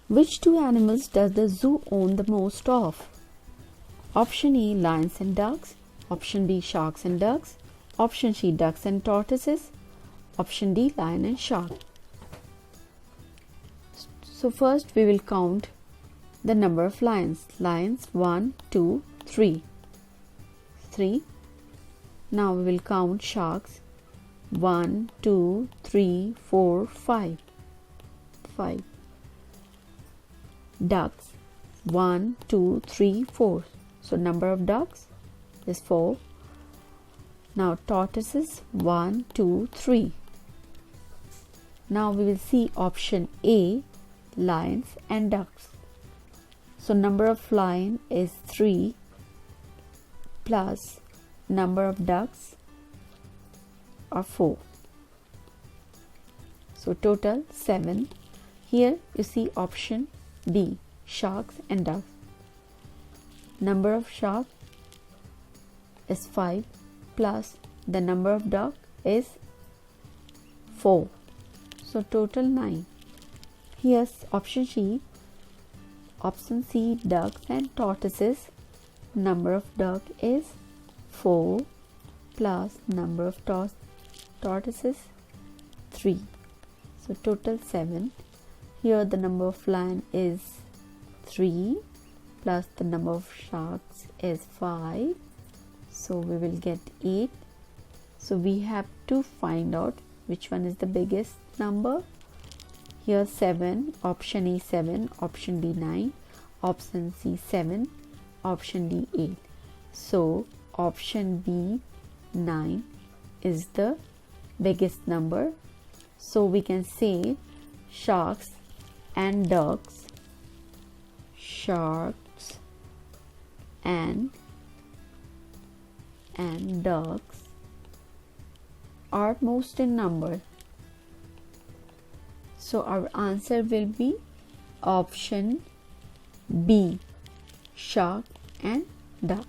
Which two animals does the zoo own the most of? Option A, lions and ducks. Option B, sharks and ducks. Option C, ducks and tortoises. Option D, lion and shark. So first we will count the number of lions. Lions 1, 2, 3. 3. Now we will count sharks 1, 2, 3, 4, 5. 5. Ducks 1, 2, 3, 4. So number of ducks is 4. Now tortoises 1, 2, 3. Now we will see option A, lions and ducks. So number of lion is 3 plus number of ducks are 4. So total 7. Here you see option B, sharks and ducks. Number of shark is 5 plus the number of duck is 4. So total 9. Here's option C. Option C, ducks and tortoises. Number of duck is 4 plus number of tortoises 3. So total 7. Here the number of lion is 3 plus the number of sharks is 5. So we will get 8. So we have to find out which one is the biggest number. Here 7, option A 7, option B 9, option C 7, option D 8. So option B 9 is the biggest number. So we can say sharks and ducks, sharks and ducks are most in number. So our answer will be option B, shark and duck.